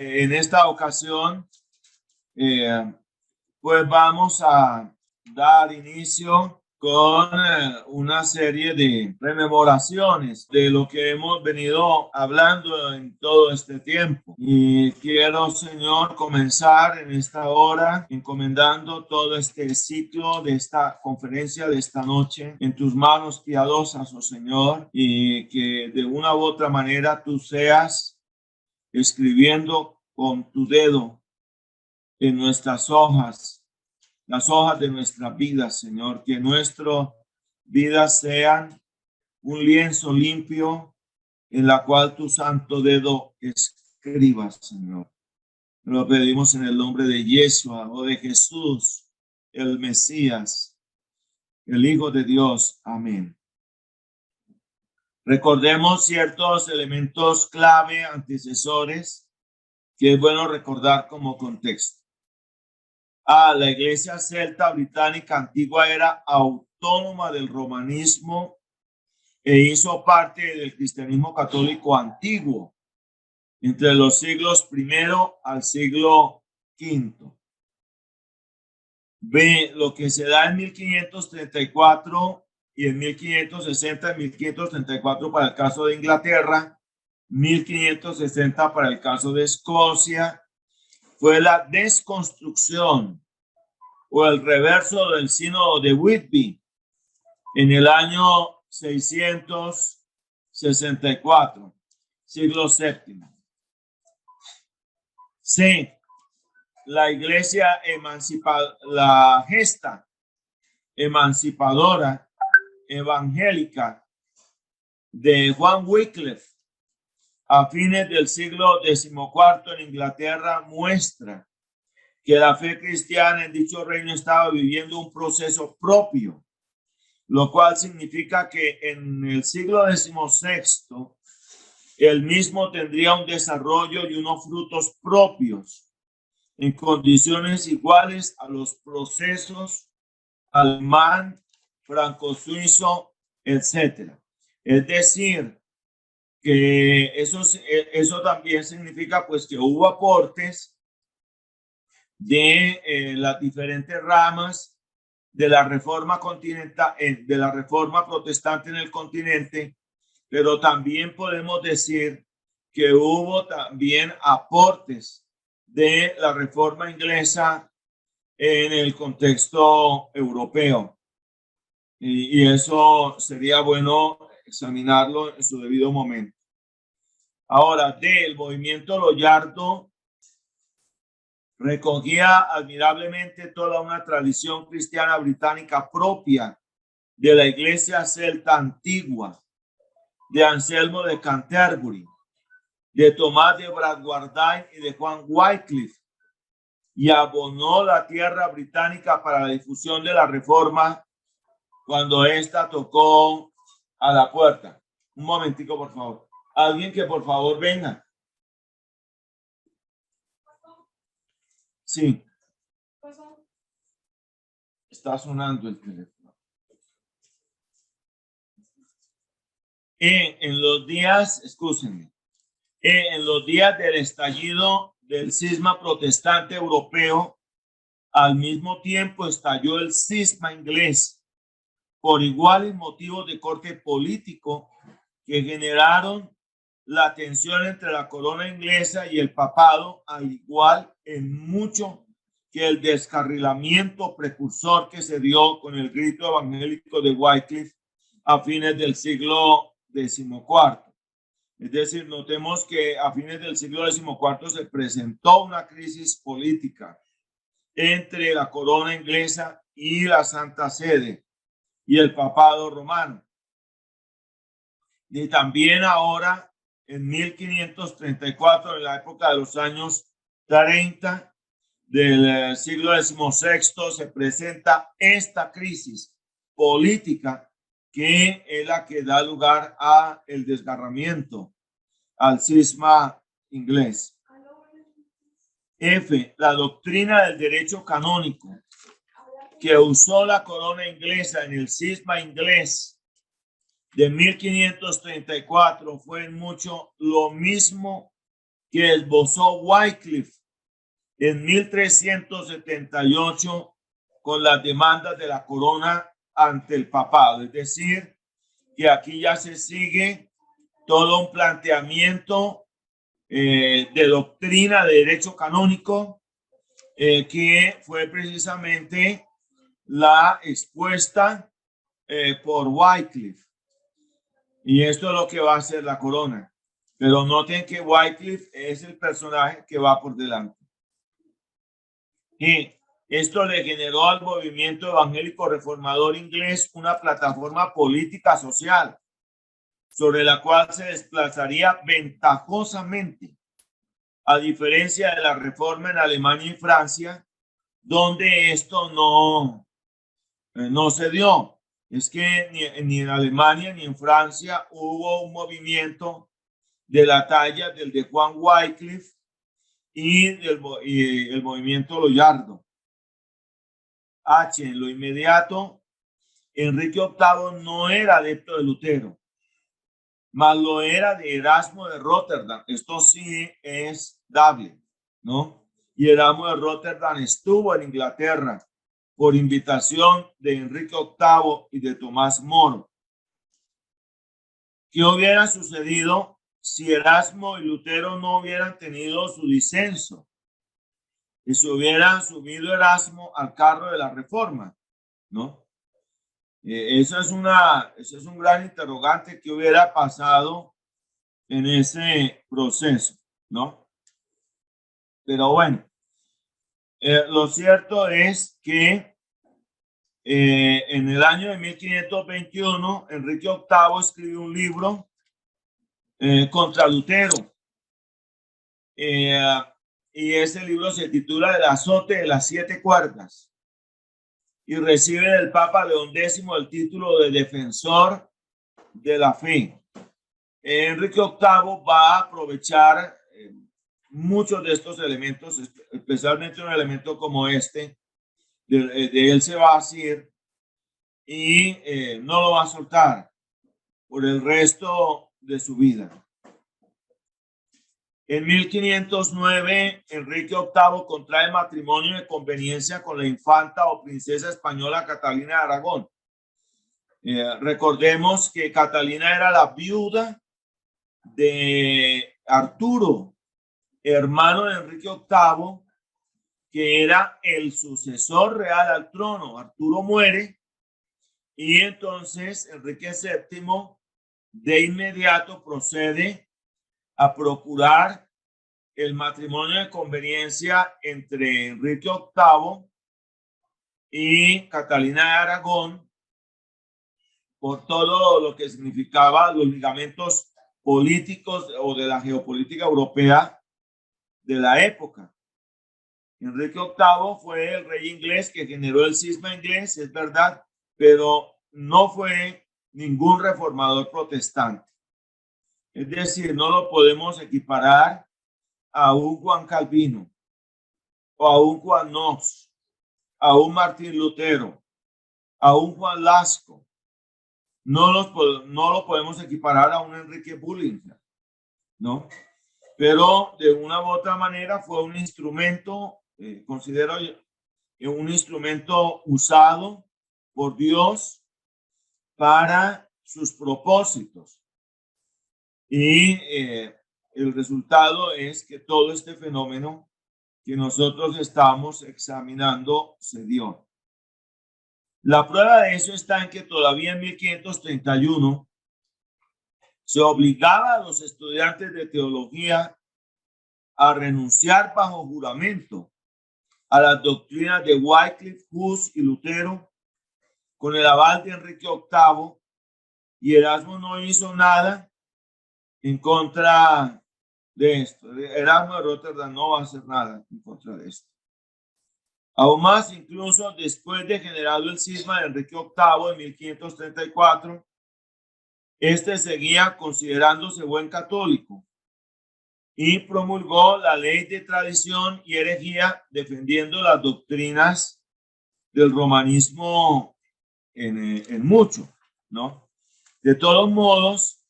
En esta ocasión, pues vamos a dar inicio con una serie de rememoraciones de lo que hemos venido hablando en todo este tiempo. Y quiero, Señor, comenzar en esta hora encomendando todo este ciclo de esta conferencia de esta noche en tus manos piadosas, oh Señor, y que de una u otra manera tú seas escribiendo con tu dedo en nuestras hojas, las hojas de nuestra vida, Señor, que nuestras vidas sean un lienzo limpio en la cual tu santo dedo escriba, Señor. Lo pedimos en el nombre de Yeshua o de Jesús, el Mesías, el Hijo de Dios. Amén. Recordemos ciertos elementos clave antecesores que es bueno recordar como contexto. La iglesia celta británica antigua era autónoma del romanismo e hizo parte del cristianismo católico antiguo entre los siglos I al siglo V. Ve lo que se da en 1534 y en 1560 y 1534 para el caso de Inglaterra, 1560 para el caso de Escocia, fue la desconstrucción o el reverso del sínodo de Whitby en el año 664, siglo VII. C. La iglesia la gesta emancipadora evangélica de Juan Wycliffe a fines del siglo XIV en Inglaterra muestra que la fe cristiana en dicho reino estaba viviendo un proceso propio, lo cual significa que en el siglo XVI el mismo tendría un desarrollo y unos frutos propios en condiciones iguales a los procesos alemán, franco-suizo, etc. Es decir, que eso también significa pues que hubo aportes de las diferentes ramas de la reforma continental, de la reforma protestante en el continente, pero también podemos decir que hubo también aportes de la reforma inglesa en el contexto europeo. Y eso sería bueno examinarlo en su debido momento. Ahora, del movimiento Loyardo recogía admirablemente toda una tradición cristiana británica propia de la iglesia celta antigua, de Anselmo de Canterbury, de Tomás de Bradwardine y de Juan Wycliffe, y abonó la tierra británica para la difusión de la reforma cuando ésta tocó a la puerta. Un momentico, por favor. Alguien que por favor venga. Sí. Está sonando el teléfono. En los días, escúchenme, en los días del estallido del cisma protestante europeo, al mismo tiempo estalló el cisma inglés por iguales motivos de corte político que generaron la tensión entre la corona inglesa y el papado, al igual en mucho que el descarrilamiento precursor que se dio con el grito evangélico de Wycliffe a fines del siglo XIV. Es decir, notemos que a fines del siglo XIV se presentó una crisis política entre la corona inglesa y la Santa Sede y el papado romano. Y también ahora, en 1534, en la época de los años 30 del siglo XVI, se presenta esta crisis política que es la que da lugar a el desgarramiento, al cisma inglés. F. La doctrina del derecho canónico que usó la corona inglesa en el cisma inglés de 1534 fue en mucho lo mismo que esbozó Wycliffe en 1378 con las demandas de la corona ante el papado. Es decir, que aquí ya se sigue todo un planteamiento de doctrina de derecho canónico que fue precisamente la expuesta por Wycliffe. Y esto es lo que va a hacer la corona. Pero noten que Wycliffe es el personaje que va por delante. Y esto le generó al movimiento evangélico reformador inglés una plataforma política social sobre la cual se desplazaría ventajosamente, a diferencia de la reforma en Alemania y Francia, donde esto no se dio. Es que ni en Alemania ni en Francia hubo un movimiento de la talla del de Juan Wycliffe y el movimiento Loyardo. En lo inmediato, Enrique VIII no era adepto de Lutero, mas lo era de Erasmo de Rotterdam. Esto sí es dable, ¿no? Y Erasmo de Rotterdam estuvo en Inglaterra por invitación de Enrique VIII y de Tomás Moro. ¿Qué hubiera sucedido si Erasmo y Lutero no hubieran tenido su disenso y se hubieran subido Erasmo al carro de la reforma, ¿no? Eso es un gran interrogante que hubiera pasado en ese proceso, ¿no? Pero bueno, lo cierto es que en el año de 1521, Enrique VIII escribió un libro contra Lutero. Y ese libro se titula El azote de las 7 cuerdas. Y recibe del Papa León X el título de defensor de la fe. Enrique VIII va a aprovechar muchos de estos elementos, especialmente un elemento como este, de él se va a asir y no lo va a soltar por el resto de su vida. En 1509, Enrique VIII contrae matrimonio de conveniencia con la infanta o princesa española Catalina de Aragón. Recordemos que Catalina era la viuda de Arturo, hermano de Enrique VIII, que era el sucesor real al trono. Arturo muere y entonces Enrique VII de inmediato procede a procurar el matrimonio de conveniencia entre Enrique VIII y Catalina de Aragón por todo lo que significaba los ligamentos políticos o de la geopolítica europea de la época. Enrique VIII fue el rey inglés que generó el cisma inglés, es verdad, pero no fue ningún reformador protestante. Es decir, no lo podemos equiparar a un Juan Calvino, o a un Juan Knox, a un Martín Lutero, a un Juan Lasco. No lo podemos equiparar a un Enrique Bullinger, ¿no? Pero de una u otra manera fue un instrumento, considero un instrumento usado por Dios para sus propósitos. Y el resultado es que todo este fenómeno que nosotros estamos examinando se dio. La prueba de eso está en que todavía en 1531 se obligaba a los estudiantes de teología a renunciar bajo juramento a las doctrinas de Wycliffe, Hus y Lutero con el aval de Enrique VIII, y Erasmo no hizo nada en contra de esto. Erasmo de Rotterdam no va a hacer nada en contra de esto. Aún más, incluso después de generado el cisma de Enrique VIII en 1534, este seguía considerándose buen católico y promulgó la ley de tradición y herejía, defendiendo las doctrinas del romanismo en mucho, ¿no? De todos modos,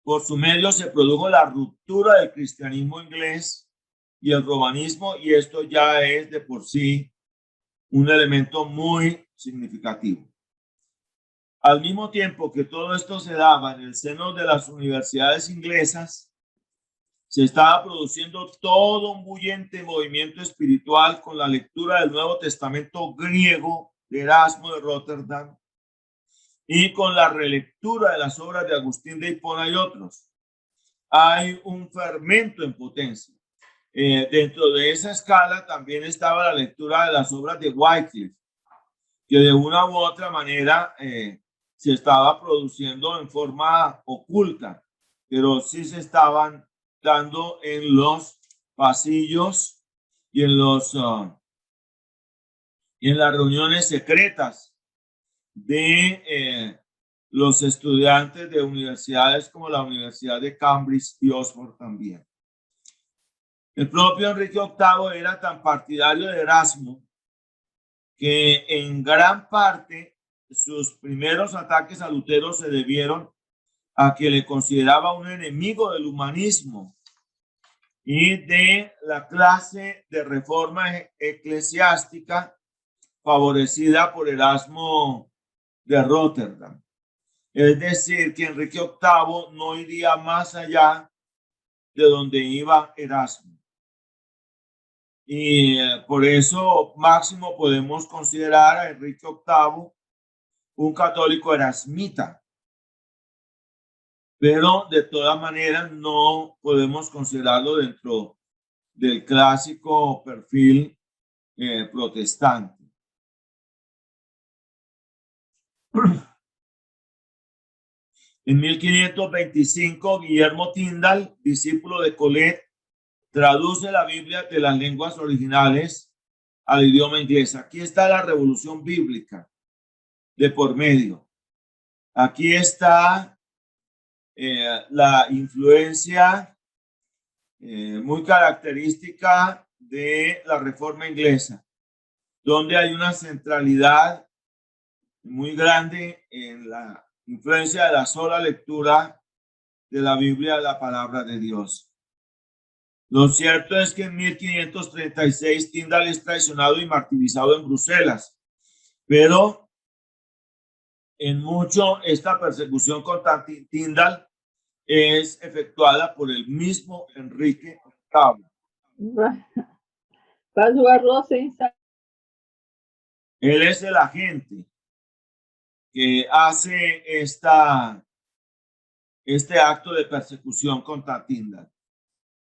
Por su medio se produjo la ruptura del cristianismo inglés y el romanismo, y esto ya es de por sí un elemento muy significativo. Al mismo tiempo que todo esto se daba en el seno de las universidades inglesas, se estaba produciendo todo un bullente movimiento espiritual con la lectura del Nuevo Testamento griego de Erasmo de Rotterdam y con la relectura de las obras de Agustín de Hipona y otros. Hay un fermento en potencia. Dentro de esa escala también estaba la lectura de las obras de Wycliffe, que de una u otra manera se estaba produciendo en forma oculta, pero sí se estaban dando en los pasillos y en las reuniones secretas de los estudiantes de universidades como la Universidad de Cambridge y Oxford también. El propio Enrique VIII era tan partidario de Erasmo que en gran parte sus primeros ataques a Lutero se debieron a que le consideraba un enemigo del humanismo y de la clase de reforma eclesiástica favorecida por Erasmo de Rotterdam. Es decir, que Enrique VIII no iría más allá de donde iba Erasmo. Y por eso máximo podemos considerar a Enrique VIII un católico erasmita. Pero de todas maneras no podemos considerarlo dentro del clásico perfil protestante. En 1525, Guillermo Tyndall, discípulo de Colet, traduce la Biblia de las lenguas originales al idioma inglés. Aquí está la revolución bíblica de por medio. Aquí está la influencia muy característica de la reforma inglesa, donde hay una centralidad muy grande en la influencia de la sola lectura de la Biblia, la palabra de Dios. Lo cierto es que en 1536 Tyndall es traicionado y martirizado en Bruselas, pero en mucho esta persecución contra Tyndall es efectuada por el mismo Enrique VIII. Él es el agente que hace este acto de persecución contra Tyndall.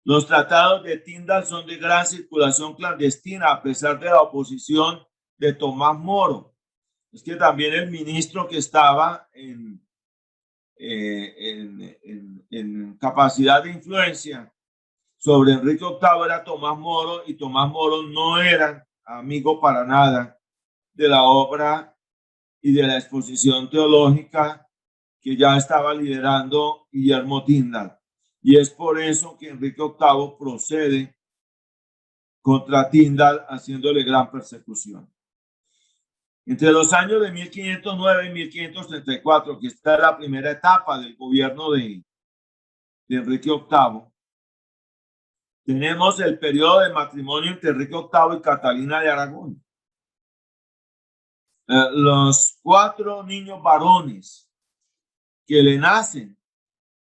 Los tratados de Tyndall son de gran circulación clandestina a pesar de la oposición de Tomás Moro. Es que también el ministro que estaba en capacidad de influencia sobre Enrique VIII era Tomás Moro, y Tomás Moro no era amigo para nada de la obra y de la exposición teológica que ya estaba liderando Guillermo Tyndall. Y es por eso que Enrique VIII procede contra Tyndall haciéndole gran persecución. Entre los años de 1509 y 1534, que está la primera etapa del gobierno de Enrique VIII, tenemos el periodo de matrimonio entre Enrique VIII y Catalina de Aragón. Los 4 niños varones que le nacen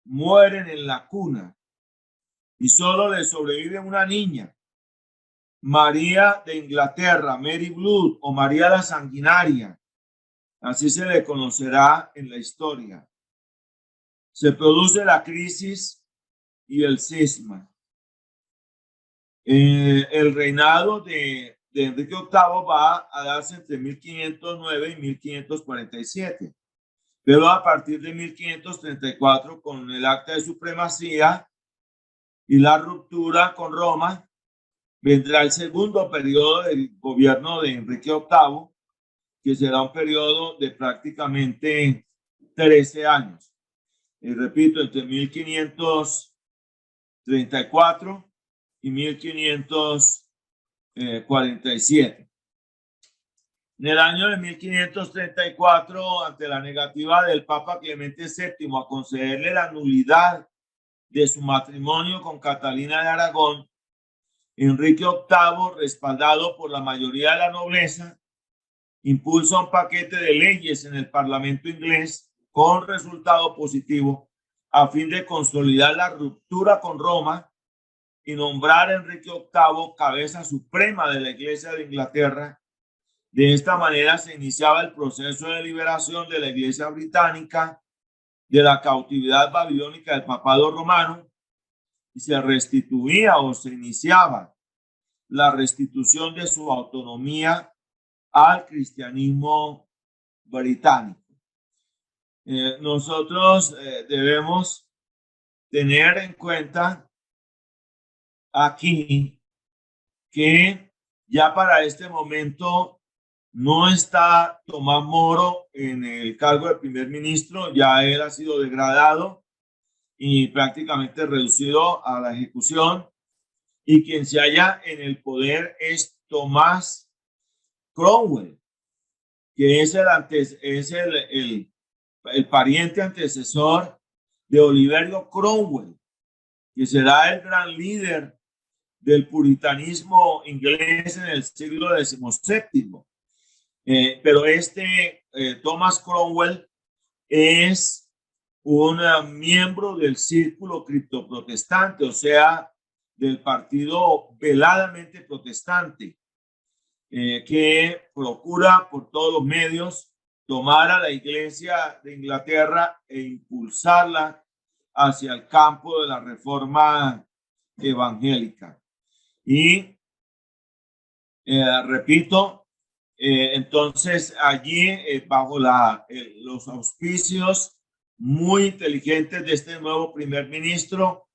mueren en la cuna y solo le sobrevive una niña, María de Inglaterra, Mary Blood, o María la Sanguinaria, así se le conocerá en la historia. Se produce la crisis y el cisma. El reinado de Enrique VIII va a darse entre 1509 y 1547, pero a partir de 1534, con el acta de supremacía y la ruptura con Roma, vendrá el segundo periodo del gobierno de Enrique VIII, que será un periodo de prácticamente 13 años. Y repito, entre 1534 y 1547. En el año de 1534, ante la negativa del Papa Clemente VII a concederle la nulidad de su matrimonio con Catalina de Aragón, Enrique VIII, respaldado por la mayoría de la nobleza, impulsa un paquete de leyes en el Parlamento inglés con resultado positivo a fin de consolidar la ruptura con Roma y nombrar a Enrique VIII cabeza suprema de la Iglesia de Inglaterra. De esta manera se iniciaba el proceso de liberación de la Iglesia británica de la cautividad babilónica del papado romano y se restituía o se iniciaba la restitución de su autonomía al cristianismo británico. Nosotros debemos tener en cuenta aquí que ya para este momento no está Tomás Moro en el cargo de primer ministro, ya él ha sido degradado y prácticamente reducido a la ejecución, y quien se halla en el poder es Tomás Cromwell, que es el pariente antecesor de Oliverio Cromwell, que será el gran líder del puritanismo inglés en el siglo XVII. Pero Thomas Cromwell es un miembro del círculo criptoprotestante, o sea, del partido veladamente protestante, que procura por todos los medios tomar a la Iglesia de Inglaterra e impulsarla hacia el campo de la reforma evangélica. Y repito, entonces allí bajo los auspicios muy inteligentes de este nuevo primer ministro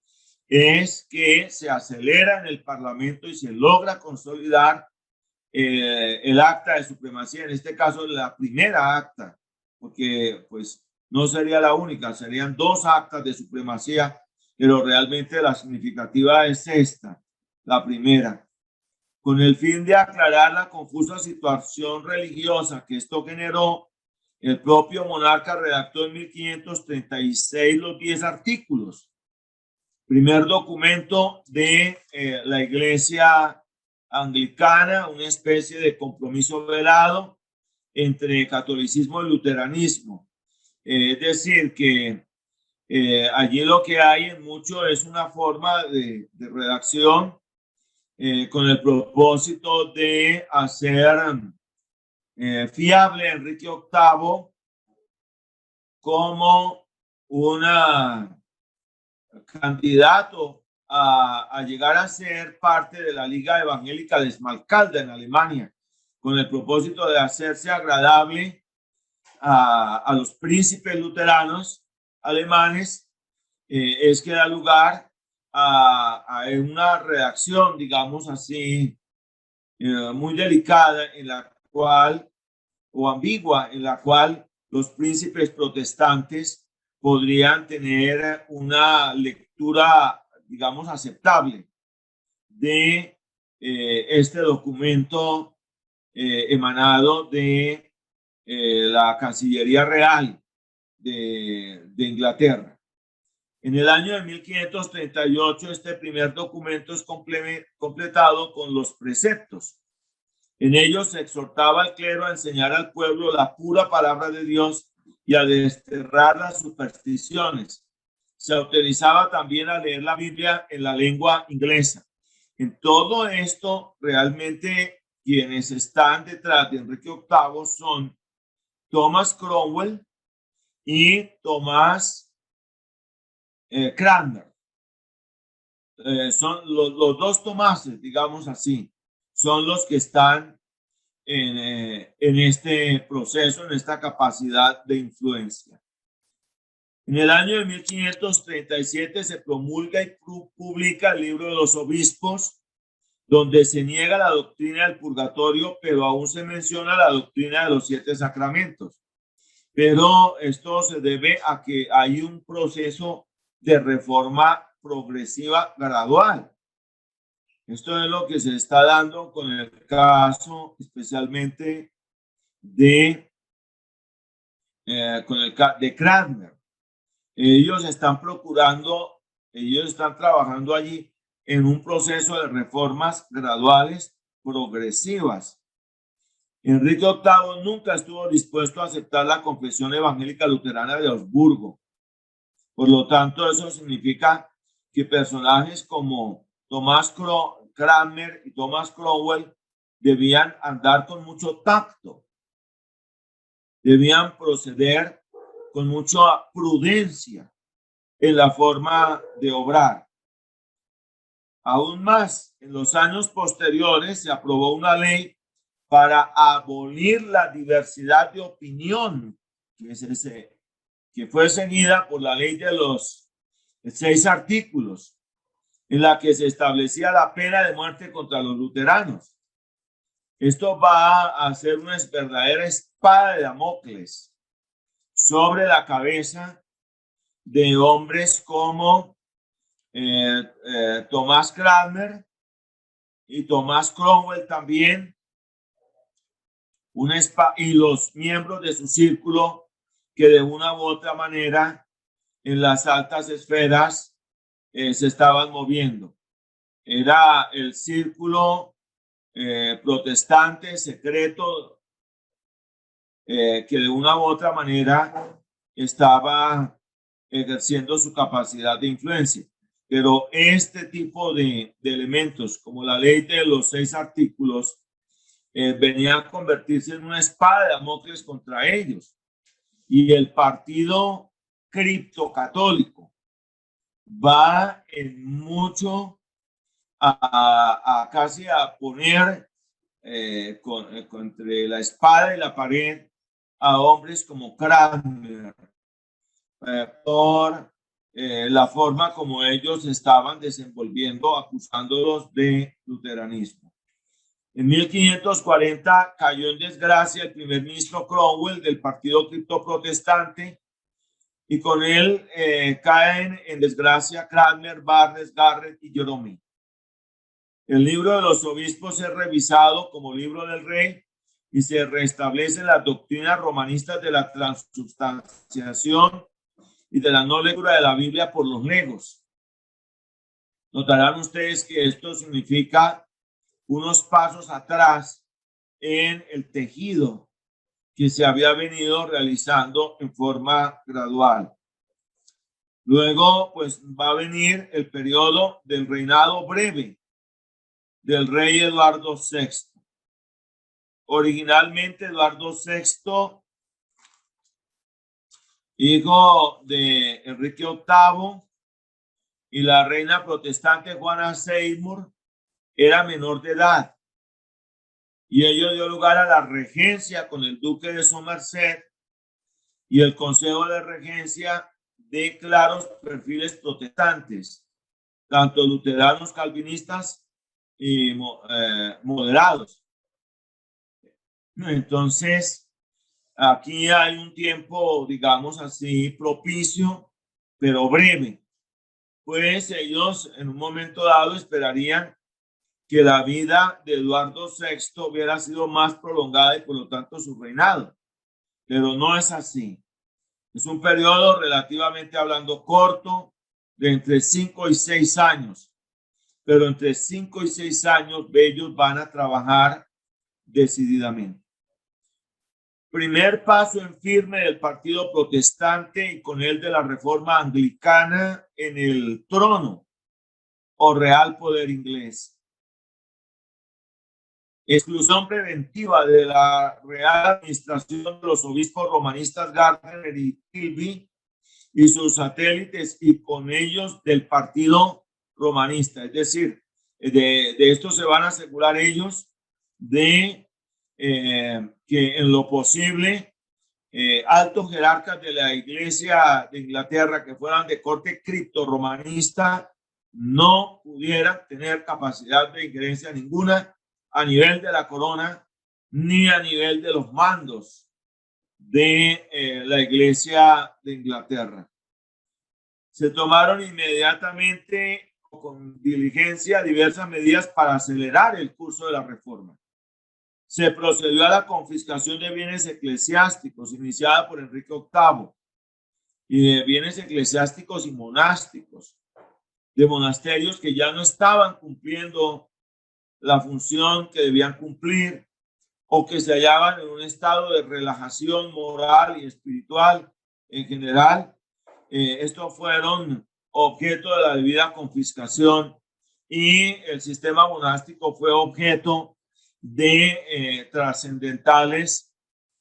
es que se acelera en el Parlamento y se logra consolidar el acta de supremacía, en este caso la primera acta, porque pues no sería la única, serían dos actas de supremacía, pero realmente la significativa es esta, la primera, con el fin de aclarar la confusa situación religiosa que esto generó. El propio monarca redactó en 1536 los 10 artículos, primer documento de la Iglesia anglicana, una especie de compromiso velado entre catolicismo y luteranismo. Es decir, que allí lo que hay en mucho es una forma de redacción con el propósito de hacer fiable a Enrique VIII como un candidato a llegar a ser parte de la Liga Evangélica de Esmalcalda en Alemania, con el propósito de hacerse agradable a los príncipes luteranos alemanes, es que da lugar a una redacción, digamos así, muy delicada, en la cual, o ambigua, en la cual los príncipes protestantes podrían tener una lectura, digamos, aceptable de este documento emanado de la Cancillería Real de Inglaterra. En el año de 1538, este primer documento es completado con los preceptos. En ellos se exhortaba al clero a enseñar al pueblo la pura palabra de Dios y a desterrar las supersticiones. Se autorizaba también a leer la Biblia en la lengua inglesa. En todo esto, realmente quienes están detrás de Enrique VIII son Thomas Cromwell y Tomás Cranmer. Son los dos Tomases, digamos así, son los que están en este proceso, en esta capacidad de influencia. En el año de 1537 se promulga y publica el libro de los obispos, donde se niega la doctrina del purgatorio, pero aún se menciona la doctrina de los 7 sacramentos. Pero esto se debe a que hay un proceso de reforma progresiva gradual. Esto es lo que se está dando con el caso especialmente de Cranmer. Ellos están trabajando allí en un proceso de reformas graduales, progresivas. Enrique VIII nunca estuvo dispuesto a aceptar la confesión evangélica luterana de Augsburgo. Por lo tanto, eso significa que personajes como Tomás Cranmer y Thomas Cromwell debían andar con mucho tacto, debían proceder con mucha prudencia en la forma de obrar. Aún más, en los años posteriores se aprobó una ley para abolir la diversidad de opinión que fue seguida por la ley de los 6 artículos, en la que se establecía la pena de muerte contra los luteranos. Esto va a ser una verdadera espada de Damocles sobre la cabeza de hombres como Tomás Cranmer y Tomás Cromwell también, y los miembros de su círculo que de una u otra manera en las altas esferas se estaban moviendo. Era el círculo protestante secreto que de una u otra manera estaba ejerciendo su capacidad de influencia. Pero este tipo de elementos, como la ley de los 6 artículos, venía a convertirse en una espada de Damocles contra ellos. Y el partido criptocatólico va en mucho casi a poner entre la espada y la pared a hombres como Cranmer por la forma como ellos estaban desenvolviendo, acusándolos de luteranismo. En 1540 cayó en desgracia el primer ministro Cromwell del partido criptoprotestante, y con él caen en desgracia Cranmer, Barnes, Garrett y Jerome. El libro de los obispos es revisado como libro del rey y se restablecen las doctrinas romanistas de la transubstanciación y de la no lectura de la Biblia por los legos. Notarán ustedes que esto significa unos pasos atrás en el tejido que se había venido realizando en forma gradual. Luego, pues va a venir el periodo del reinado breve del rey Eduardo VI. Originalmente Eduardo VI, hijo de Enrique VIII y la reina protestante Juana Seymour, era menor de edad, y ello dio lugar a la regencia con el duque de Somerset y el consejo de regencia de claros perfiles protestantes, tanto luteranos, calvinistas y moderados. Entonces, aquí hay un tiempo, digamos así, propicio, pero breve, pues ellos en un momento dado esperarían que la vida de Eduardo VI hubiera sido más prolongada y por lo tanto su reinado, pero no es así. Es un periodo relativamente hablando corto, de entre 5 y 6 años, pero entre 5 y 6 años ellos van a trabajar decididamente. Primer paso en firme del partido protestante y con él de la reforma anglicana en el trono o real poder inglés. Exclusión preventiva de la real administración de los obispos romanistas Gardner y Tilby y sus satélites, y con ellos del partido romanista. Es decir, de esto se van a asegurar ellos de que en lo posible altos jerarcas de la Iglesia de Inglaterra que fueran de corte criptorromanista no pudieran tener capacidad de injerencia ninguna a nivel de la corona ni a nivel de los mandos de la Iglesia de Inglaterra. Se tomaron inmediatamente con diligencia diversas medidas para acelerar el curso de la reforma. Se procedió a la confiscación de bienes eclesiásticos iniciada por Enrique VIII y de bienes eclesiásticos y monásticos, de monasterios que ya no estaban cumpliendo la función que debían cumplir o que se hallaban en un estado de relajación moral y espiritual en general. Estos fueron objeto de la debida confiscación y el sistema monástico fue objeto de trascendentales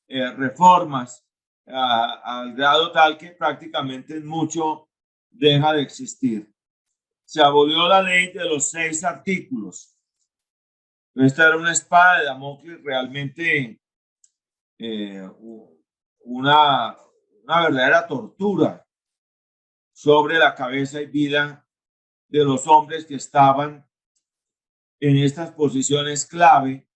reformas al grado tal que prácticamente mucho deja de existir. Se abolió la ley de los 6 artículos. Esta era una espada de Damocles realmente una verdadera tortura sobre la cabeza y vida de los hombres que estaban en estas posiciones clave,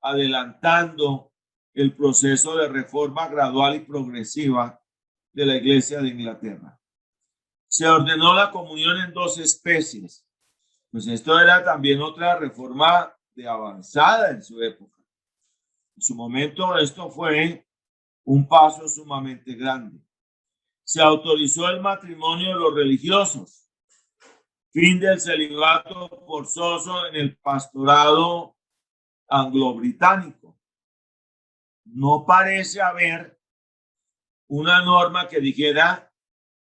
adelantando el proceso de reforma gradual y progresiva de la Iglesia de Inglaterra. Se ordenó la comunión en 2 especies. Pues esto era también otra reforma de avanzada en su época. En su momento esto fue un paso sumamente grande. Se autorizó el matrimonio de los religiosos, fin del celibato forzoso en el pastorado anglo-británico. No parece haber una norma que dijera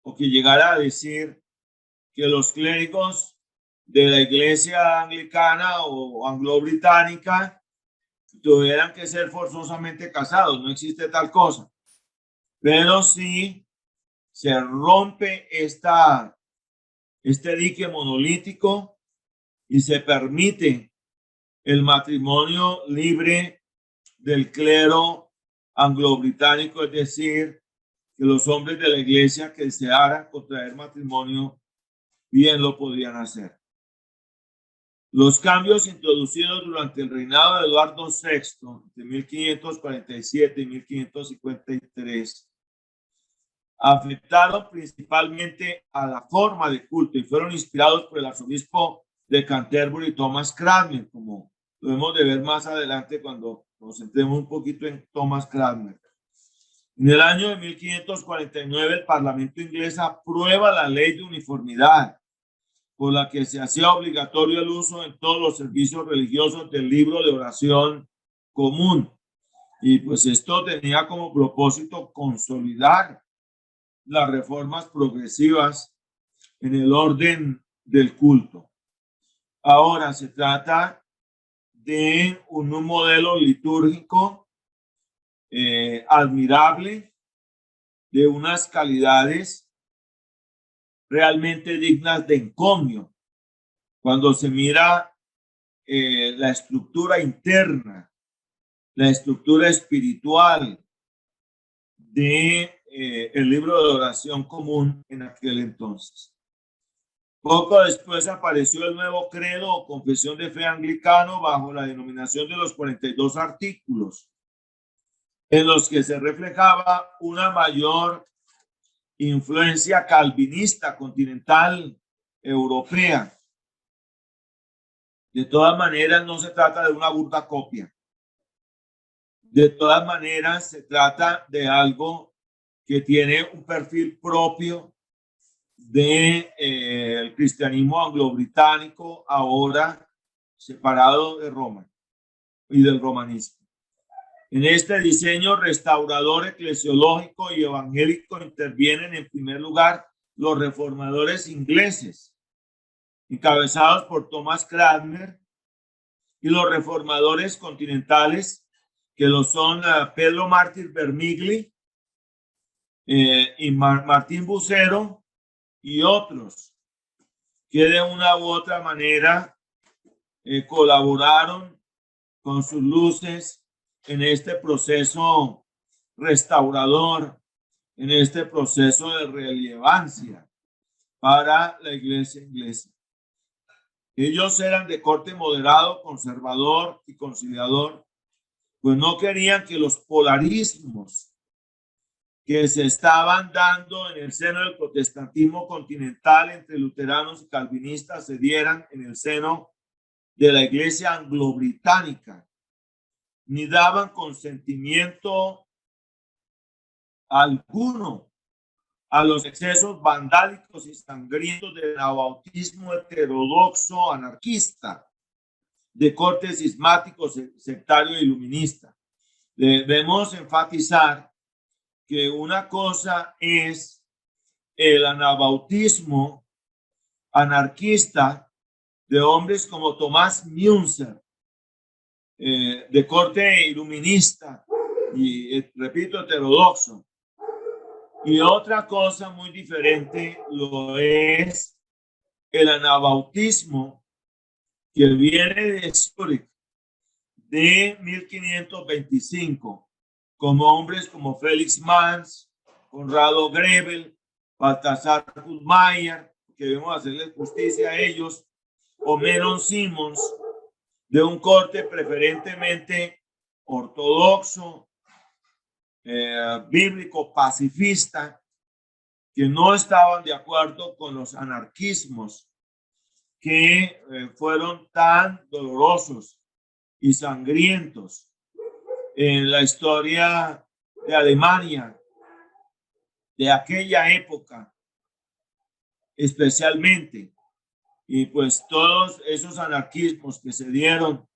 o que llegara a decir que los clérigos de la iglesia anglicana o anglo-británica tuvieran que ser forzosamente casados. No existe tal cosa. Pero sí se rompe este dique monolítico y se permite el matrimonio libre del clero anglo-británico, es decir, que los hombres de la iglesia que desearan contraer matrimonio bien lo podían hacer. Los cambios introducidos durante el reinado de Eduardo VI, de 1547 y 1553, afectaron principalmente a la forma de culto y fueron inspirados por el arzobispo de Canterbury, Thomas Cranmer, como lo hemos de ver más adelante cuando nos centremos un poquito en Thomas Cranmer. En el año de 1549, el Parlamento inglés aprueba la ley de uniformidad, por la que se hacía obligatorio el uso en todos los servicios religiosos del libro de oración común. Y pues esto tenía como propósito consolidar las reformas progresivas en el orden del culto. Ahora se trata de un modelo litúrgico admirable, de unas calidades realmente dignas de encomio. Cuando se mira la estructura interna, la estructura espiritual de el libro de oración común en aquel entonces. Poco después apareció el nuevo credo o confesión de fe anglicano bajo la denominación de los 42 artículos, en los que se reflejaba una mayor influencia calvinista continental europea. De todas maneras, no se trata de una burda copia. De todas maneras, se trata de algo que tiene un perfil propio de el cristianismo anglo-británico, ahora separado de Roma y del romanismo. En este diseño restaurador, eclesiológico y evangélico intervienen en primer lugar los reformadores ingleses, encabezados por Thomas Cranmer, y los reformadores continentales, que lo son Pedro Martir Vermigli y Martín Bucero y otros, que de una u otra manera colaboraron con sus luces en este proceso restaurador, en este proceso de relevancia para la iglesia inglesa. Ellos eran de corte moderado, conservador y conciliador, pues no querían que los polarismos que se estaban dando en el seno del protestantismo continental entre luteranos y calvinistas se dieran en el seno de la iglesia anglo-británica. ni daban consentimiento alguno a los excesos vandálicos y sangrientos del anabautismo heterodoxo anarquista de corte cismático, sectario e iluminista. Debemos enfatizar que una cosa es el anabautismo anarquista de hombres como Tomás Münzer, de corte iluminista y, repito, heterodoxo. Y otra cosa muy diferente lo es el anabautismo que viene de Zúrich de 1525, como hombres como Félix Mans, Conrado Grebel, Baltasar Kuhlmeier, que debemos hacerles justicia a ellos, o Menon Simons, de un corte preferentemente ortodoxo, bíblico, pacifista, que no estaban de acuerdo con los anarquismos que fueron tan dolorosos y sangrientos en la historia de Alemania de aquella época, especialmente. Y pues todos esos anarquismos que se dieron,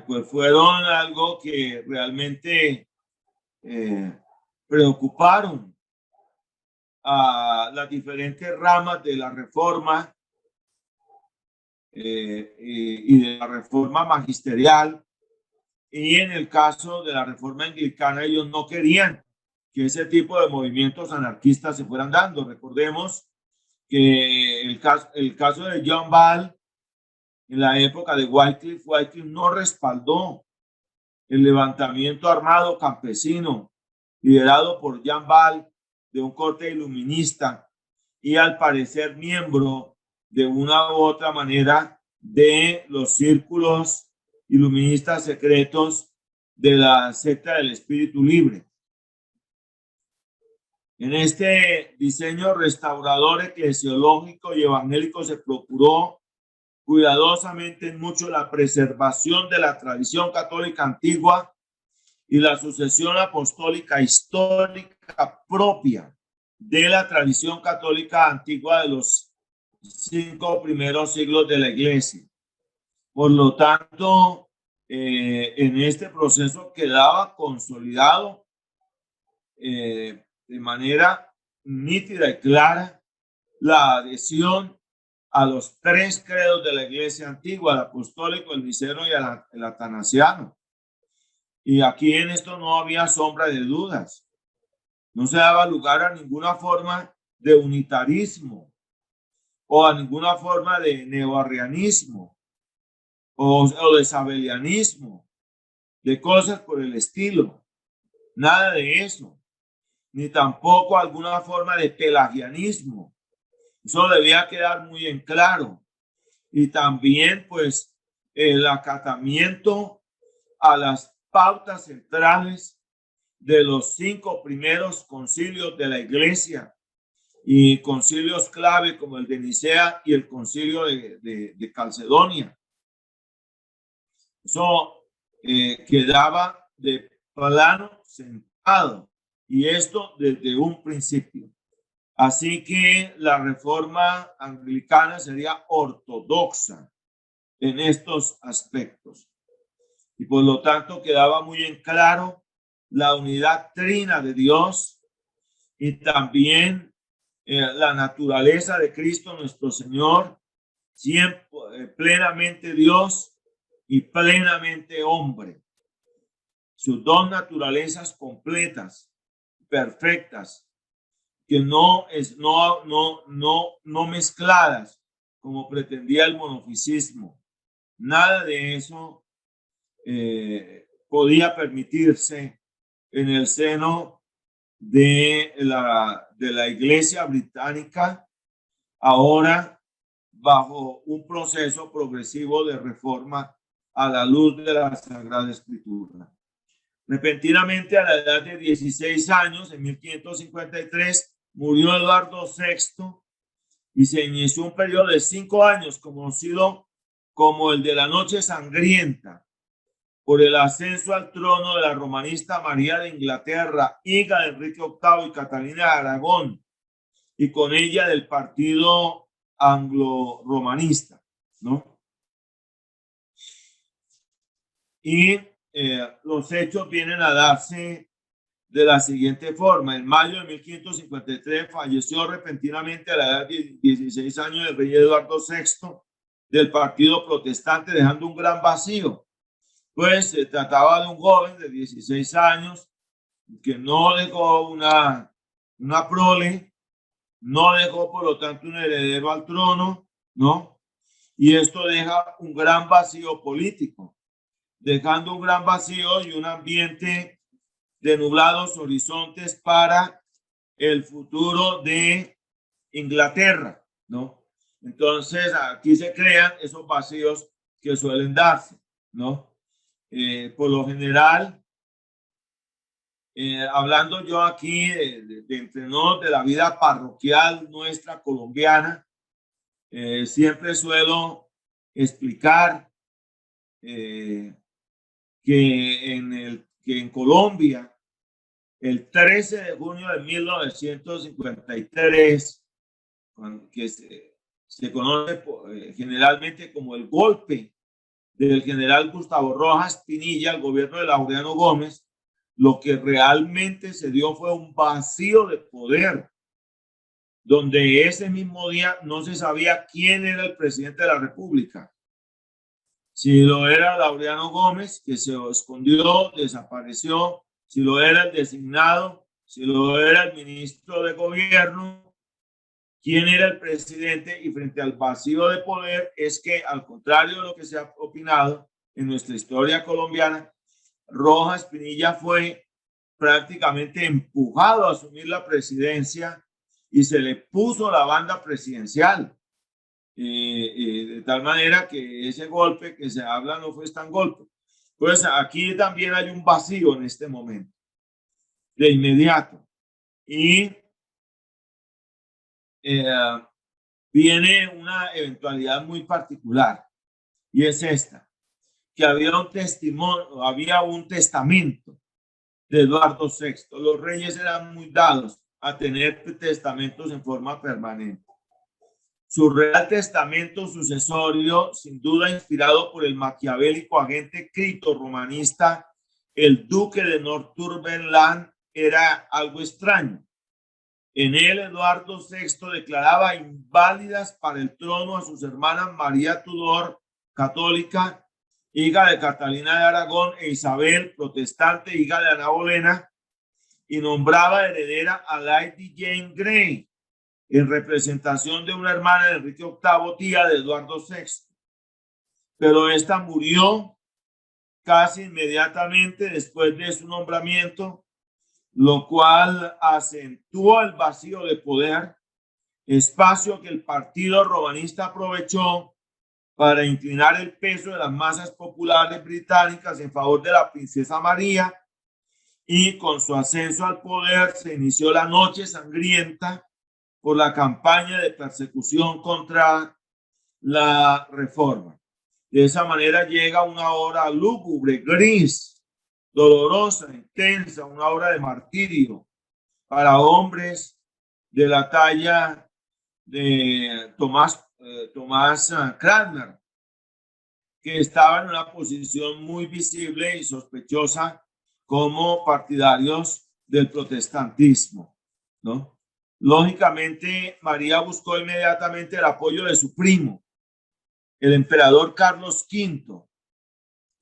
pues fueron algo que realmente preocuparon a las diferentes ramas de la reforma y de la reforma magisterial. Y en el caso de la reforma anglicana, ellos no querían que ese tipo de movimientos anarquistas se fueran dando. Recordemos que el caso de John Ball en la época de Wycliffe no respaldó el levantamiento armado campesino liderado por John Ball, de un corte iluminista y al parecer miembro de una u otra manera de los círculos iluministas secretos de la secta del espíritu libre. En este diseño restaurador eclesiológico y evangélico se procuró cuidadosamente mucho la preservación de la tradición católica antigua y la sucesión apostólica histórica propia de la tradición católica antigua de los 5 primeros siglos de la Iglesia. Por lo tanto, en este proceso quedaba consolidado de manera nítida y clara la adhesión a los 3 credos de la Iglesia antigua, el apostólico, el niceno y el atanasiano. Y aquí en esto no había sombra de dudas. No se daba lugar a ninguna forma de unitarismo o a ninguna forma de neoarrianismo o de sabelianismo, de cosas por el estilo. Nada de eso. Ni tampoco alguna forma de pelagianismo. Eso debía quedar muy en claro. Y también, pues, el acatamiento a las pautas centrales de los 5 primeros concilios de la Iglesia y concilios clave como el de Nicea y el concilio de Calcedonia. Eso quedaba de plano sentado, y esto desde un principio. Así que la reforma anglicana sería ortodoxa en estos aspectos. Y por lo tanto quedaba muy en claro la unidad trina de Dios y también la naturaleza de Cristo nuestro Señor, siempre plenamente Dios y plenamente hombre. Sus 2 naturalezas completas, perfectas, que no mezcladas como pretendía el monofisismo. Nada de eso podía permitirse en el seno de la Iglesia británica, ahora bajo un proceso progresivo de reforma a la luz de la Sagrada Escritura. Repentinamente, a la edad de 16 años, en 1553, murió Eduardo VI y se inició un periodo de 5 años conocido como el de la Noche Sangrienta, por el ascenso al trono de la romanista María de Inglaterra, hija de Enrique VIII y Catalina de Aragón, y con ella del partido anglo-romanista, ¿no? Y los hechos vienen a darse de la siguiente forma. En mayo de 1553 falleció repentinamente a la edad de 16 años el rey Eduardo VI del partido protestante, dejando un gran vacío. Pues se trataba de un joven de 16 años que no dejó una prole, no dejó por lo tanto un heredero al trono, ¿no? Y esto deja un gran vacío político, dejando un gran vacío y un ambiente de nublados horizontes para el futuro de Inglaterra, ¿no? Entonces aquí se crean esos vacíos que suelen darse, ¿no? Por lo general, hablando yo aquí de entre nos de la vida parroquial nuestra colombiana, siempre suelo explicar que en Colombia, el 13 de junio de 1953, que se conoce generalmente como el golpe del general Gustavo Rojas Pinilla al gobierno de Laureano Gómez, lo que realmente se dio fue un vacío de poder, donde ese mismo día no se sabía quién era el presidente de la República. Si lo era Laureano Gómez, que se escondió, desapareció, si lo era el designado, si lo era el ministro de gobierno, quién era el presidente. Y frente al vacío de poder es que, al contrario de lo que se ha opinado en nuestra historia colombiana, Rojas Pinilla fue prácticamente empujado a asumir la presidencia y se le puso la banda presidencial. De tal manera que ese golpe que se habla no fue tan golpe. Pues aquí también hay un vacío en este momento, de inmediato. Y viene una eventualidad muy particular, y es esta, que había un testimonio, había un testamento de Eduardo VI. Los reyes eran muy dados a tener testamentos en forma permanente. Su real testamento sucesorio, sin duda inspirado por el maquiavélico agente cripto-romanista, el duque de Northumberland, era algo extraño. En él, Eduardo VI declaraba inválidas para el trono a sus hermanas María Tudor, católica, hija de Catalina de Aragón, e Isabel, protestante, hija de Ana Bolena, y nombraba heredera a Lady Jane Grey, en representación de una hermana de Enrique VIII, tía de Eduardo VI. Pero esta murió casi inmediatamente después de su nombramiento, lo cual acentuó el vacío de poder, espacio que el partido romanista aprovechó para inclinar el peso de las masas populares británicas en favor de la princesa María, y con su ascenso al poder se inició la noche sangrienta por la campaña de persecución contra la reforma. De esa manera llega una hora lúgubre, gris, dolorosa, intensa, una hora de martirio para hombres de la talla de Tomás Cranmer, que estaba en una posición muy visible y sospechosa como partidarios del protestantismo, ¿no? Lógicamente, María buscó inmediatamente el apoyo de su primo, el emperador Carlos V,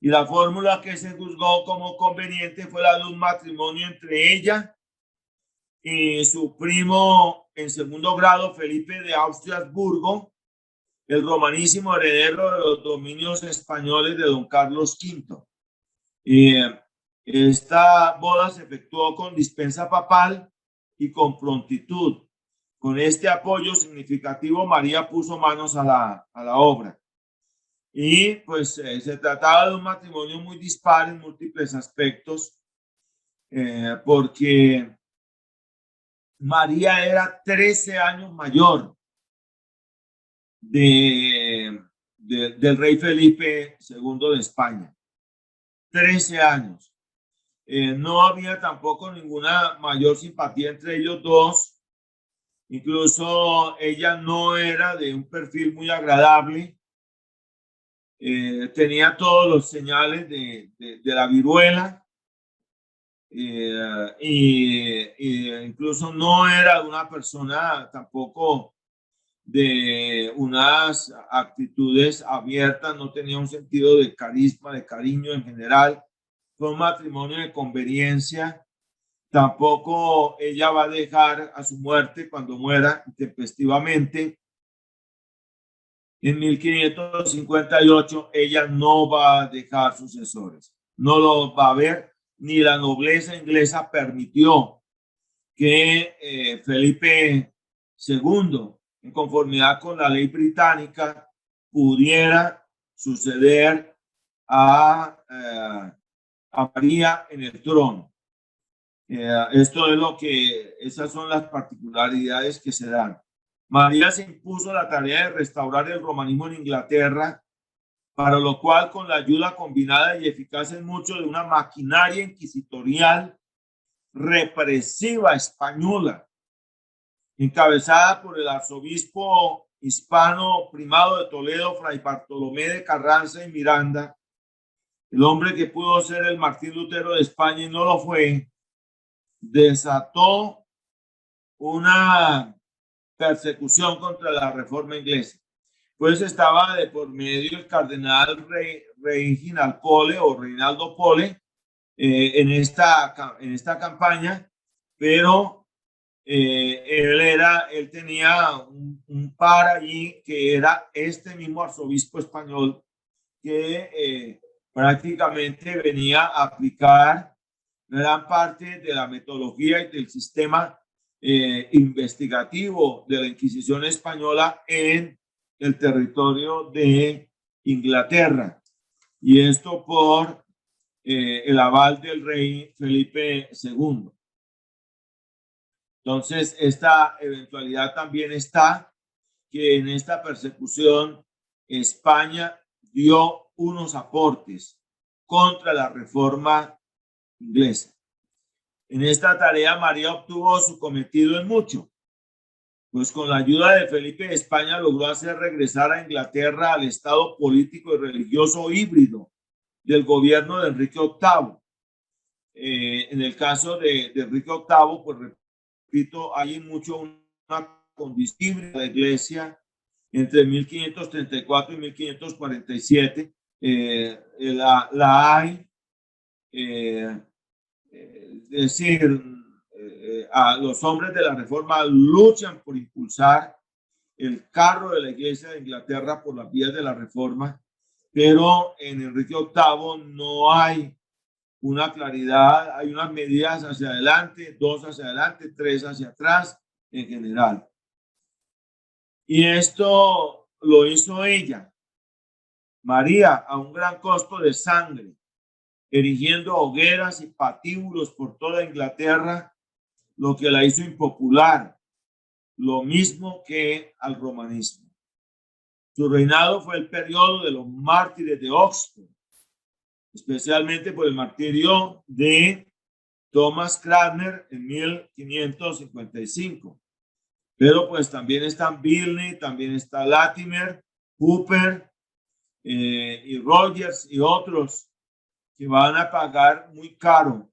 y la fórmula que se juzgó como conveniente fue la de un matrimonio entre ella y su primo en segundo grado, Felipe de Austria-Habsburgo, el romanísimo heredero de los dominios españoles de don Carlos V. Y esta boda se efectuó con dispensa papal y con prontitud. Con este apoyo significativo, María puso manos a la obra. Y pues se trataba de un matrimonio muy dispar en múltiples aspectos, porque María era 13 años mayor del rey Felipe II de España. 13 años. No había tampoco ninguna mayor simpatía entre ellos dos. Incluso ella no era de un perfil muy agradable. Tenía todos los señales de la viruela. Incluso no era una persona tampoco de unas actitudes abiertas, no tenía un sentido de carisma, de cariño en general. Fue un matrimonio de conveniencia. Tampoco ella va a dejar a su muerte, cuando muera intempestivamente en 1558, ella no va a dejar sucesores, no lo va a haber, ni la nobleza inglesa permitió que Felipe II, en conformidad con la ley británica, pudiera suceder a María en el trono. Esto es lo que, esas son las particularidades que se dan. María se impuso la tarea de restaurar el romanismo en Inglaterra, para lo cual, con la ayuda combinada y eficaz en mucho de una maquinaria inquisitorial represiva española, encabezada por el arzobispo hispano primado de Toledo, Fray Bartolomé de Carranza y Miranda, el hombre que pudo ser el Martín Lutero de España y no lo fue, desató una persecución contra la reforma inglesa. Pues estaba de por medio el cardenal Reginald Pole o Reinaldo Pole en esta campaña, pero él tenía un par allí que era este mismo arzobispo español que prácticamente venía a aplicar gran parte de la metodología y del sistema investigativo de la Inquisición española en el territorio de Inglaterra. Y esto por el aval del rey Felipe II. Entonces, esta eventualidad también está, que en esta persecución España dio unos aportes contra la reforma inglesa. En esta tarea María obtuvo su cometido en mucho, pues con la ayuda de Felipe de España logró hacer regresar a Inglaterra al estado político y religioso híbrido del gobierno de Enrique VIII. En el caso de Enrique VIII, pues repito, hay mucho una condición híbrida de la iglesia entre 1534 y 1547. La hay, es decir, a los hombres de la reforma luchan por impulsar el carro de la iglesia de Inglaterra por las vías de la reforma, pero en Enrique VIII no hay una claridad, hay unas medidas hacia adelante, 2 hacia adelante, 3 hacia atrás en general. Y esto lo hizo ella, María, a un gran costo de sangre, erigiendo hogueras y patíbulos por toda Inglaterra, lo que la hizo impopular, lo mismo que al romanismo. Su reinado fue el periodo de los mártires de Oxford, especialmente por el martirio de Thomas Cranmer en 1555. Pero pues también están Bilney, también está Latimer, Hooper y Rogers y otros que van a pagar muy caro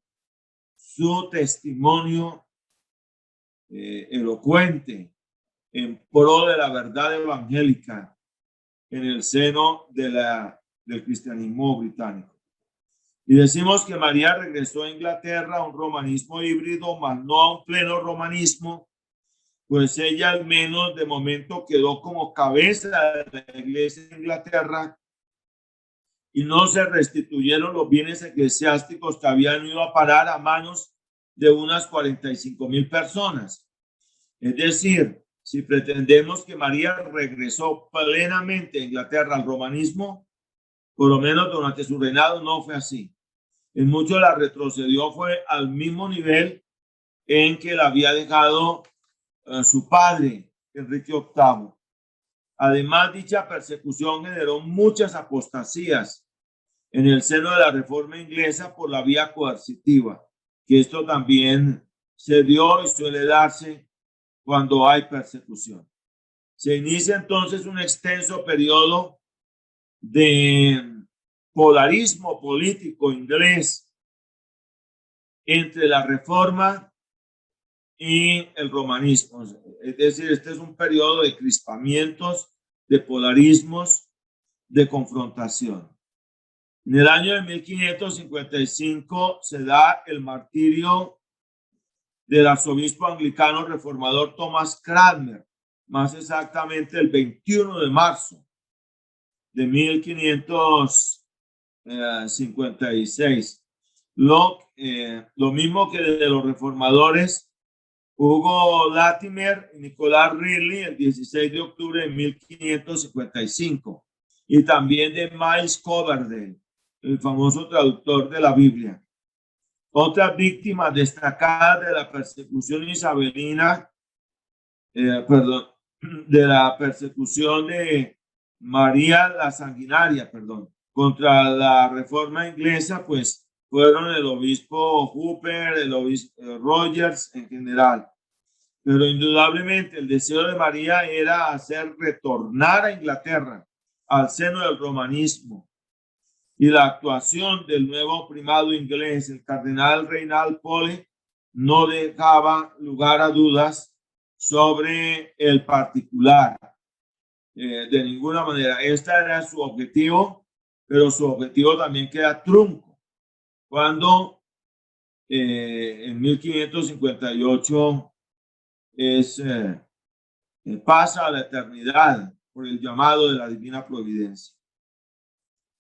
su testimonio elocuente en pro de la verdad evangélica en el seno del cristianismo británico. Y decimos que María regresó a Inglaterra a un romanismo híbrido, mas no a un pleno romanismo, pues ella al menos de momento quedó como cabeza de la iglesia de Inglaterra y no se restituyeron los bienes eclesiásticos que habían ido a parar a manos de unas 45,000 personas. Es decir, si pretendemos que María regresó plenamente a Inglaterra al romanismo, por lo menos durante su reinado no fue así. En mucho la retrocedió, fue al mismo nivel en que la había dejado su padre, Enrique VIII. Además, dicha persecución generó muchas apostasías en el seno de la reforma inglesa por la vía coercitiva, que esto también se dio y suele darse cuando hay persecución. Se inicia entonces un extenso periodo de polarismo político inglés entre la reforma y el romanismo. Es decir, este es un periodo de crispamientos, de polarismos, de confrontación. En el año de 1555 se da el martirio del arzobispo anglicano reformador Thomas Cranmer, más exactamente el 21 de marzo de 1556. Lo mismo que de los reformadores Hugo Latimer y Nicolás Ridley el 16 de octubre de 1555, y también de Miles Coverdale, el famoso traductor de la Biblia. Otras víctimas destacadas de la persecución isabelina, de la persecución de María la Sanguinaria, contra la reforma inglesa, pues fueron el obispo Hooper, el obispo Rogers en general. Pero indudablemente el deseo de María era hacer retornar a Inglaterra al seno del romanismo, y la actuación del nuevo primado inglés, el cardenal Reinald Pole, no dejaba lugar a dudas sobre el particular. De ninguna manera. Este era su objetivo, pero su objetivo también queda trunco cuando en 1558 pasa a la eternidad por el llamado de la divina providencia.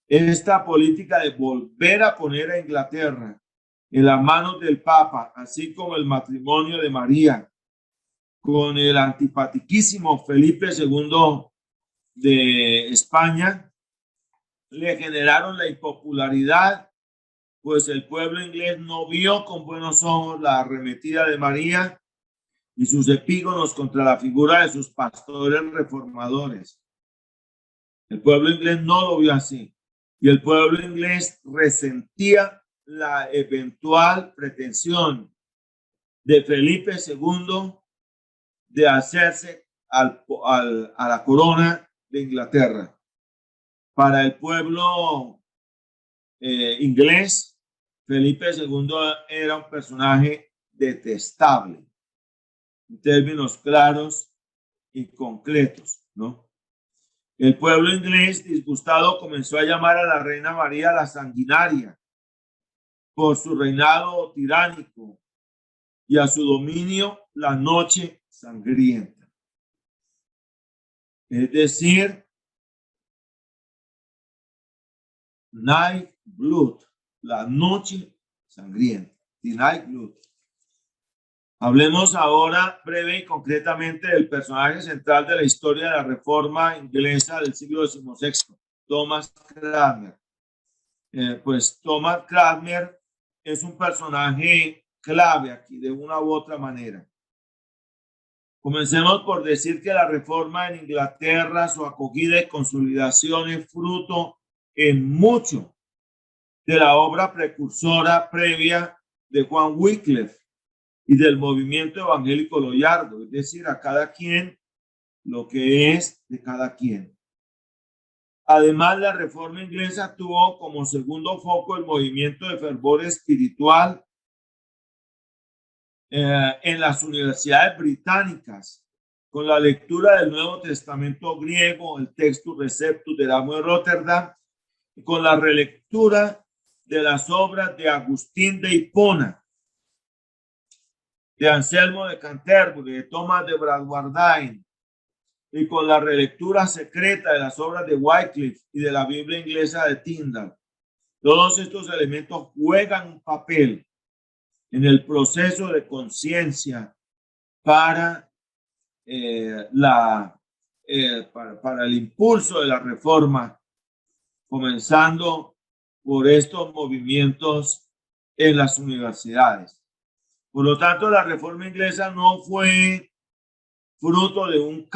Esta política de volver a poner a Inglaterra en las manos del Papa, así como el matrimonio de María con el antipatiquísimo Felipe II de España, le generaron la impopularidad, pues el pueblo inglés no vio con buenos ojos la arremetida de María y sus epígonos contra la figura de sus pastores reformadores. El pueblo inglés no lo vio así, y el pueblo inglés resentía la eventual pretensión de Felipe II de hacerse a la corona de Inglaterra. Para el pueblo inglés, Felipe II era un personaje detestable, en términos claros y concretos, ¿no? El pueblo inglés, disgustado, comenzó a llamar a la reina María la Sanguinaria por su reinado tiránico y a su dominio la Noche Sangrienta. Es decir, Night Blood, la Noche Sangrienta, The Night Blood. Hablemos ahora breve y concretamente del personaje central de la historia de la Reforma inglesa del siglo XVI, Thomas Cranmer. Pues Thomas Cranmer es un personaje clave aquí de una u otra manera. Comencemos por decir que la Reforma en Inglaterra, su acogida y consolidación es fruto en mucho de la obra precursora previa de Juan Wycliffe y del movimiento evangélico loyardo, es decir, a cada quien lo que es de cada quien. Además, la Reforma inglesa tuvo como segundo foco el movimiento de fervor espiritual en las universidades británicas, con la lectura del Nuevo Testamento griego, el Textus Receptus de Erasmo de Rotterdam, y con la relectura de las obras de Agustín de Hipona, de Anselmo de Canterbury, de Tomás de Bradwardine, y con la relectura secreta de las obras de Wycliffe y de la Biblia inglesa de Tyndale. Todos estos elementos juegan un papel en el proceso de conciencia para para el impulso de la reforma, comenzando por estos movimientos en las universidades. Por lo tanto, la reforma inglesa no fue fruto de un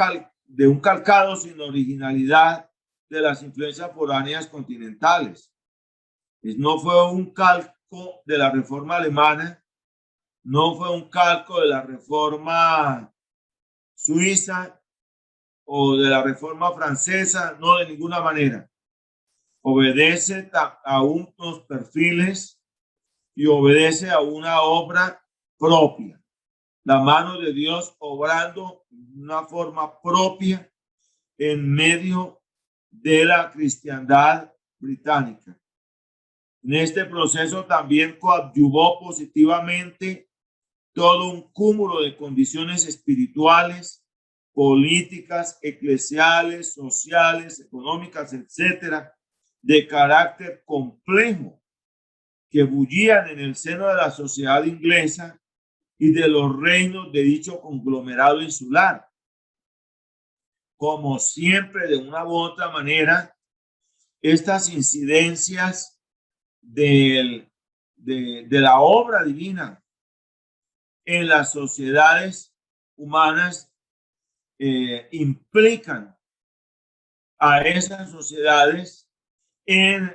calcado sin originalidad de las influencias foráneas continentales. No fue un calco de la reforma alemana, no fue un calco de la reforma suiza o de la reforma francesa, no, de ninguna manera. Obedece a unos perfiles y obedece a una obra propia. La mano de Dios obrando de una forma propia en medio de la cristiandad británica. En este proceso también coadyuvó positivamente todo un cúmulo de condiciones espirituales, políticas, eclesiales, sociales, económicas, etcétera, de carácter complejo que bullían en el seno de la sociedad inglesa y de los reinos de dicho conglomerado insular. Como siempre, de una u otra manera, estas incidencias de la obra divina en las sociedades humanas implican a esas sociedades en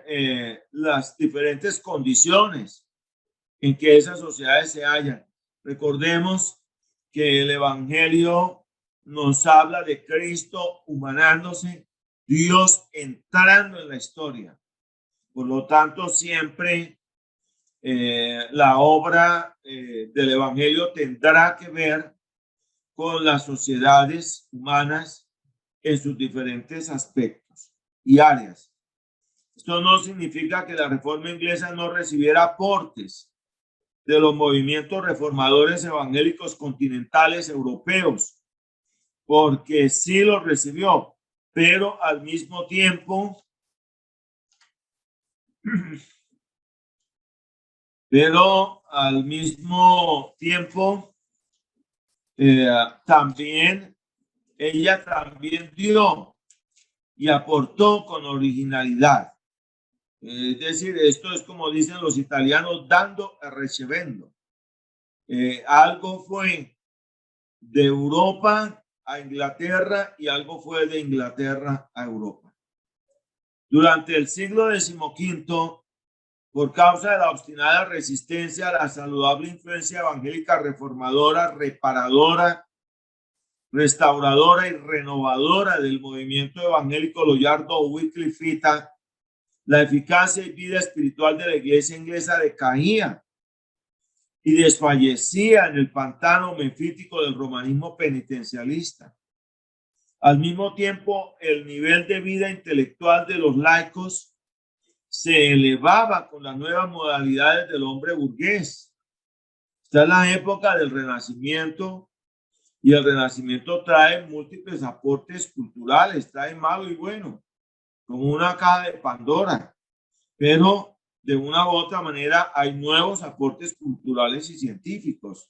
las diferentes condiciones en que esas sociedades se hallan. Recordemos que el Evangelio nos habla de Cristo humanándose, Dios entrando en la historia. Por lo tanto, siempre la obra del Evangelio tendrá que ver con las sociedades humanas en sus diferentes aspectos y áreas. Esto no significa que la reforma inglesa no recibiera aportes de los movimientos reformadores evangélicos continentales europeos, porque sí los recibió, pero al mismo tiempo también ella también dio y aportó con originalidad. Es decir, esto es como dicen los italianos, dando e ricevendo. Algo fue de Europa a Inglaterra y algo fue de Inglaterra a Europa. Durante el siglo XV, por causa de la obstinada resistencia a la saludable influencia evangélica reformadora, reparadora, restauradora y renovadora del movimiento evangélico loyardo wyclifita, la eficacia y vida espiritual de la iglesia inglesa decaía y desfallecía en el pantano mefítico del romanismo penitencialista. Al mismo tiempo, el nivel de vida intelectual de los laicos se elevaba con las nuevas modalidades del hombre burgués. Esta es la época del Renacimiento, y el Renacimiento trae múltiples aportes culturales, trae malo y bueno, como una caja de Pandora, pero de una u otra manera hay nuevos aportes culturales y científicos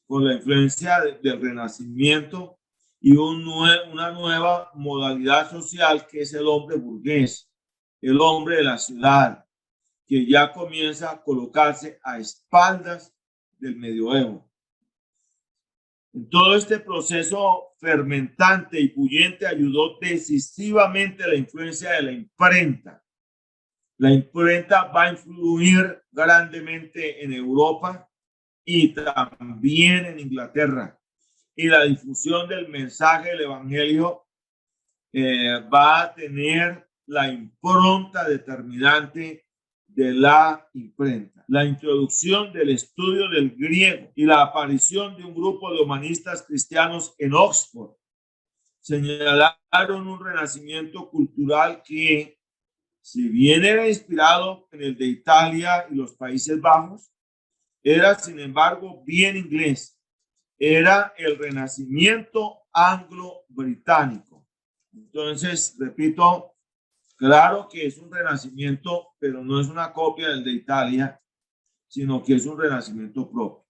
con la influencia del Renacimiento y una nueva modalidad social que es el hombre burgués, el hombre de la ciudad, que ya comienza a colocarse a espaldas del medioevo. En todo este proceso fermentante y puyente ayudó decisivamente la influencia de la imprenta. La imprenta va a influir grandemente en Europa y también en Inglaterra. Y la difusión del mensaje del Evangelio va a tener la impronta determinante de la imprenta. La introducción del estudio del griego y la aparición de un grupo de humanistas cristianos en Oxford señalaron un renacimiento cultural que, si bien era inspirado en el de Italia y los Países Bajos, era sin embargo bien inglés. Era el renacimiento anglo-británico. Entonces, repito, claro que es un renacimiento, pero no es una copia del de Italia, sino que es un renacimiento propio.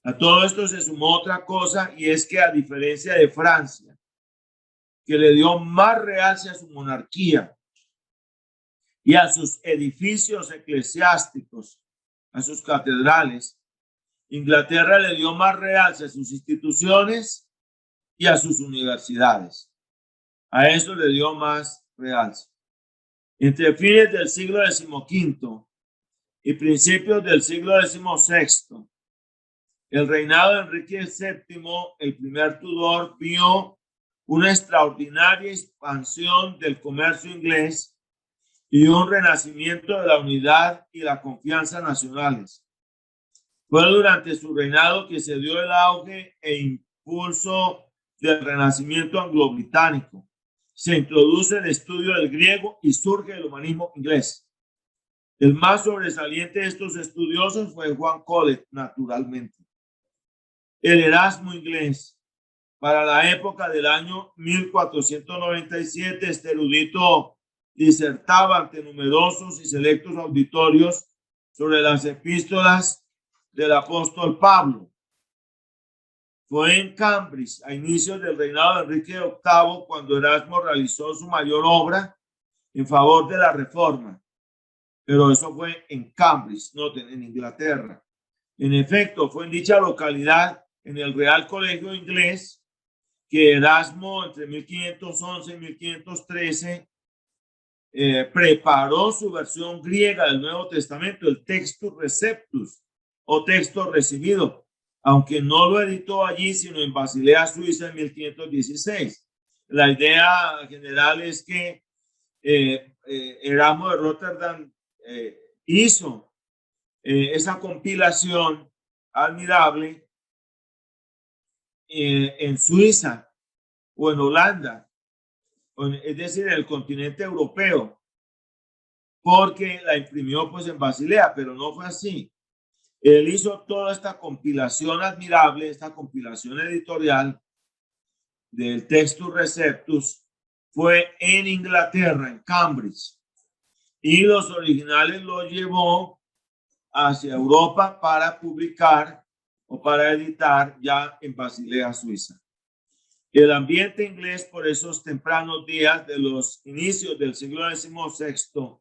A todo esto se sumó otra cosa, y es que a diferencia de Francia, que le dio más realce a su monarquía y a sus edificios eclesiásticos, a sus catedrales, Inglaterra le dio más realce a sus instituciones y a sus universidades. A eso le dio más realce. Entre fines del siglo XV y principios del siglo XVI, el reinado de Enrique VII, el primer Tudor, vio una extraordinaria expansión del comercio inglés y un renacimiento de la unidad y la confianza nacionales. Fue durante su reinado que se dio el auge e impulso del renacimiento anglo-británico. Se introduce el estudio del griego y surge el humanismo inglés. El más sobresaliente de estos estudiosos fue Juan Colet, naturalmente. El Erasmo inglés. Para la época del año 1497, este erudito disertaba ante numerosos y selectos auditorios sobre las epístolas del apóstol Pablo. Fue en Cambridge, a inicios del reinado de Enrique VIII, cuando Erasmo realizó su mayor obra en favor de la reforma. Pero eso fue en Cambridge, noten, en Inglaterra. En efecto, fue en dicha localidad, en el Real Colegio Inglés, que Erasmo, entre 1511 y 1513, preparó su versión griega del Nuevo Testamento, el Textus Receptus, o texto recibido, aunque no lo editó allí, sino en Basilea, Suiza, en 1516. La idea general es que Erasmo de Rotterdam hizo esa compilación admirable en Suiza o en Holanda, es decir, en el continente europeo, porque la imprimió pues en Basilea, pero no fue así. Él hizo toda esta compilación admirable, esta compilación editorial del Textus Receptus, fue en Inglaterra, en Cambridge, y los originales los llevó hacia Europa para publicar o para editar ya en Basilea, Suiza. El ambiente inglés por esos tempranos días de los inicios del siglo XVI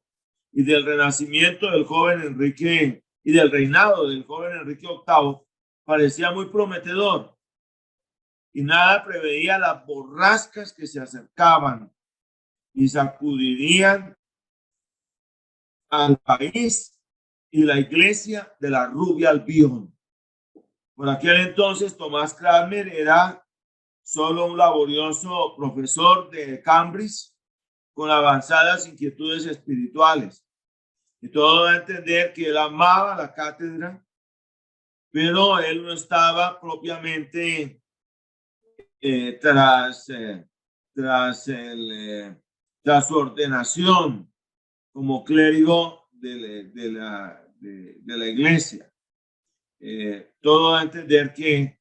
y del renacimiento del joven Enrique y del reinado del joven Enrique VIII parecía muy prometedor y nada preveía las borrascas que se acercaban y sacudirían al país y la iglesia de la rubia Albión. Por aquel entonces Tomás Cranmer era solo un laborioso profesor de Cambridge con avanzadas inquietudes espirituales. Y todo da a entender que él amaba la cátedra, pero él no estaba propiamente tras su ordenación como clérigo de la iglesia. Todo da a entender que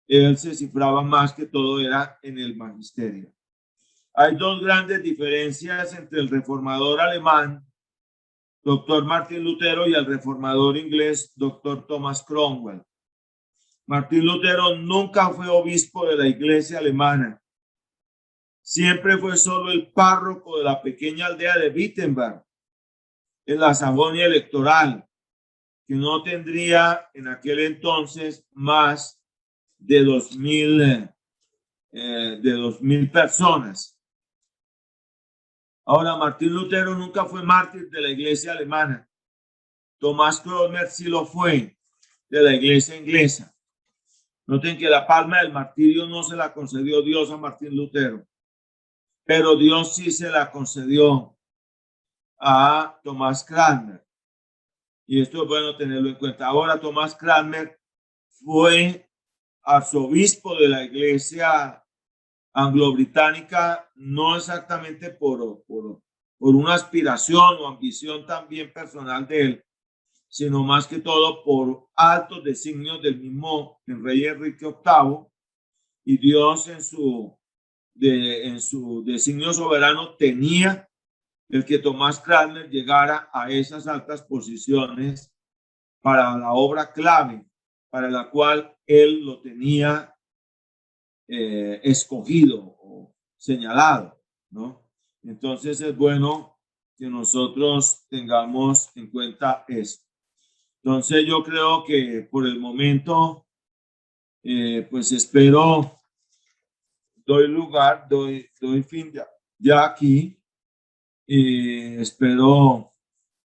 él se cifraba más que todo era en el magisterio. Hay dos grandes diferencias entre el reformador alemán, doctor Martín Lutero, y el reformador inglés, doctor Thomas Cromwell. Martín Lutero nunca fue obispo de la iglesia alemana. Siempre fue solo el párroco de la pequeña aldea de Wittenberg, en la Sajonia electoral, que no tendría en aquel entonces más de 2.000 personas. Ahora, Martín Lutero nunca fue mártir de la iglesia alemana. Tomás Cromwell sí lo fue, de la iglesia inglesa. Noten que la palma del martirio no se la concedió Dios a Martín Lutero, pero Dios sí se la concedió a Tomás Cranmer. Y esto es bueno tenerlo en cuenta. Ahora, Tomás Cranmer fue arzobispo de la iglesia anglo-británica, no exactamente por una aspiración o ambición también personal de él, sino más que todo por altos designios del mismo rey Enrique VIII, y Dios en su designio soberano tenía el que Tomás Cranmer llegara a esas altas posiciones para la obra clave para la cual él lo tenía escogido o señalado, ¿no? Entonces es bueno que nosotros tengamos en cuenta esto. Entonces yo creo que por el momento, pues espero, doy fin ya aquí. y espero